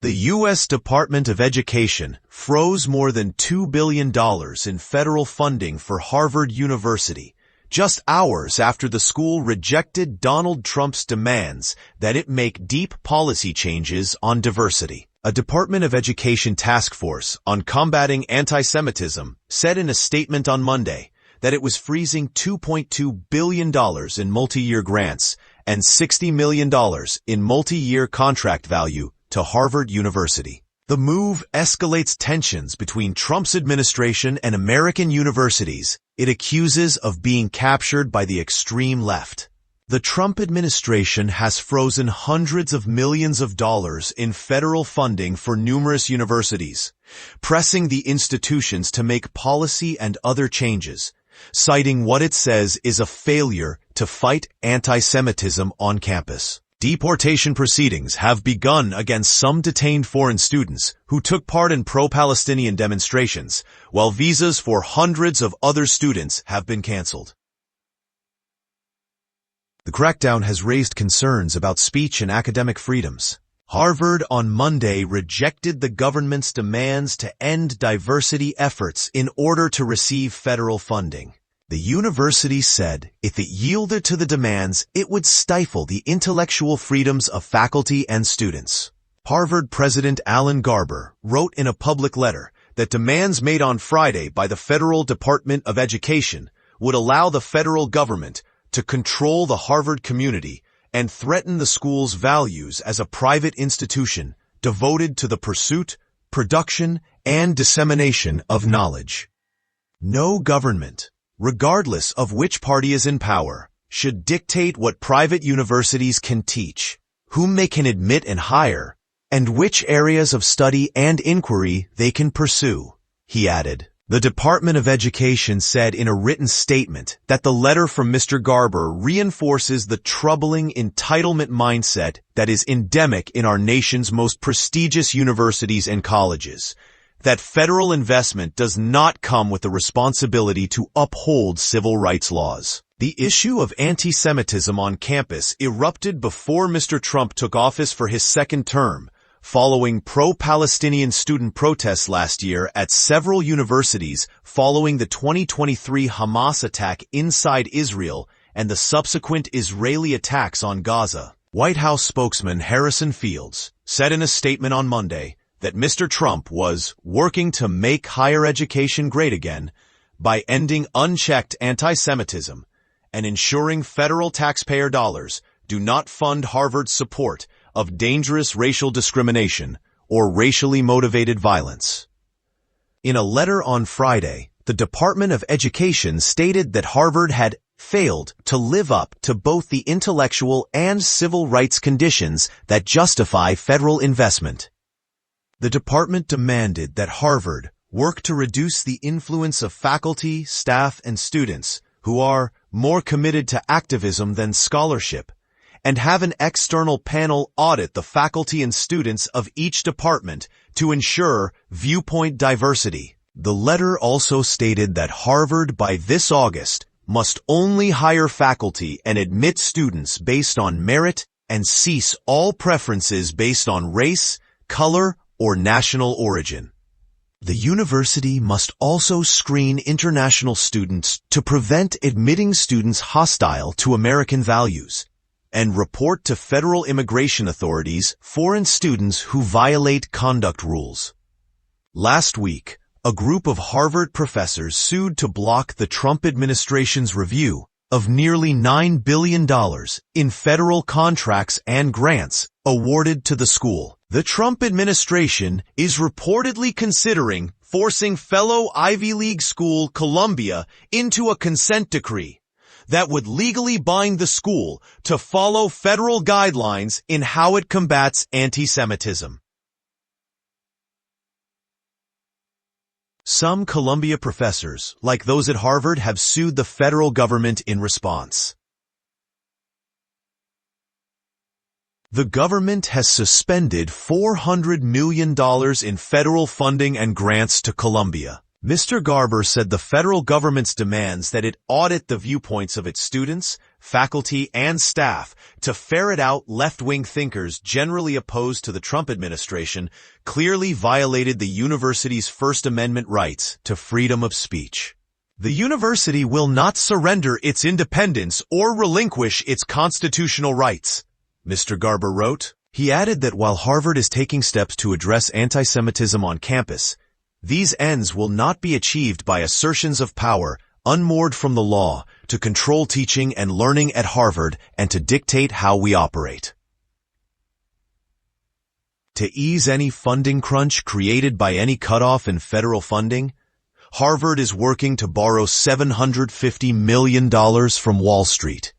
The U.S. Department of Education froze more than $2 billion in federal funding for Harvard University, just hours after the school rejected Donald Trump's demands that it make deep policy changes on diversity. A Department of Education task force on combating anti-Semitism said in a statement on Monday that it was freezing $2.2 billion in multi-year grants and $60 million in multi-year contract value to Harvard University. The move escalates tensions between Trump's administration and American universities it accuses of being captured by the extreme left. The Trump administration has frozen hundreds of millions of dollars in federal funding for numerous universities, pressing the institutions to make policy and other changes, citing what it says is a failure to fight anti-Semitism on campus. Deportation proceedings have begun against some detained foreign students who took part in pro-Palestinian demonstrations, while visas for hundreds of other students have been canceled. The crackdown has raised concerns about speech and academic freedoms. Harvard on Monday rejected the government's demands to end diversity efforts in order to receive federal funding. The university said if it yielded to the demands, it would stifle the intellectual freedoms of faculty and students. Harvard President Alan Garber wrote in a public letter that demands made on Friday by the Federal Department of Education would allow the federal government to control the Harvard community and threaten the school's values as a private institution devoted to the pursuit, production, and dissemination of knowledge. No government, regardless of which party is in power, should dictate what private universities can teach, whom they can admit and hire, and which areas of study and inquiry they can pursue, he added. The Department of Education said in a written statement that the letter from Mr. Garber reinforces the troubling entitlement mindset that is endemic in our nation's most prestigious universities and colleges, that federal investment does not come with the responsibility to uphold civil rights laws. The issue of anti-Semitism on campus erupted before Mr. Trump took office for his second term, following pro-Palestinian student protests last year at several universities following the 2023 Hamas attack inside Israel and the subsequent Israeli attacks on Gaza. White House spokesman Harrison Fields said in a statement on Monday that Mr. Trump was working to make higher education great again by ending unchecked anti-Semitism and ensuring federal taxpayer dollars do not fund Harvard's support of dangerous racial discrimination or racially motivated violence. In a letter on Friday, the Department of Education stated that Harvard had failed to live up to both the intellectual and civil rights conditions that justify federal investment. The department demanded that Harvard work to reduce the influence of faculty, staff, and students who are more committed to activism than scholarship, and have an external panel audit the faculty and students of each department to ensure viewpoint diversity. The letter also stated that Harvard by this August must only hire faculty and admit students based on merit and cease all preferences based on race, color, or national origin. The university must also screen international students to prevent admitting students hostile to American values, and report to federal immigration authorities foreign students who violate conduct rules. Last week, a group of Harvard professors sued to block the Trump administration's review of nearly $9 billion in federal contracts and grants awarded to the school. The Trump administration is reportedly considering forcing fellow Ivy League school Columbia into a consent decree that would legally bind the school to follow federal guidelines in how it combats anti-Semitism. Some Columbia professors, like those at Harvard, have sued the federal government in response. The government has suspended $400 million in federal funding and grants to Columbia. Mr. Garber said the federal government's demands that it audit the viewpoints of its students, faculty, and staff to ferret out left-wing thinkers generally opposed to the Trump administration clearly violated the university's First Amendment rights to freedom of speech. The university will not surrender its independence or relinquish its constitutional rights, Mr. Garber wrote. He added that while Harvard is taking steps to address anti-Semitism on campus, these ends will not be achieved by assertions of power unmoored from the law to control teaching and learning at Harvard and to dictate how we operate. To ease any funding crunch created by any cutoff in federal funding, Harvard is working to borrow $750 million from Wall Street.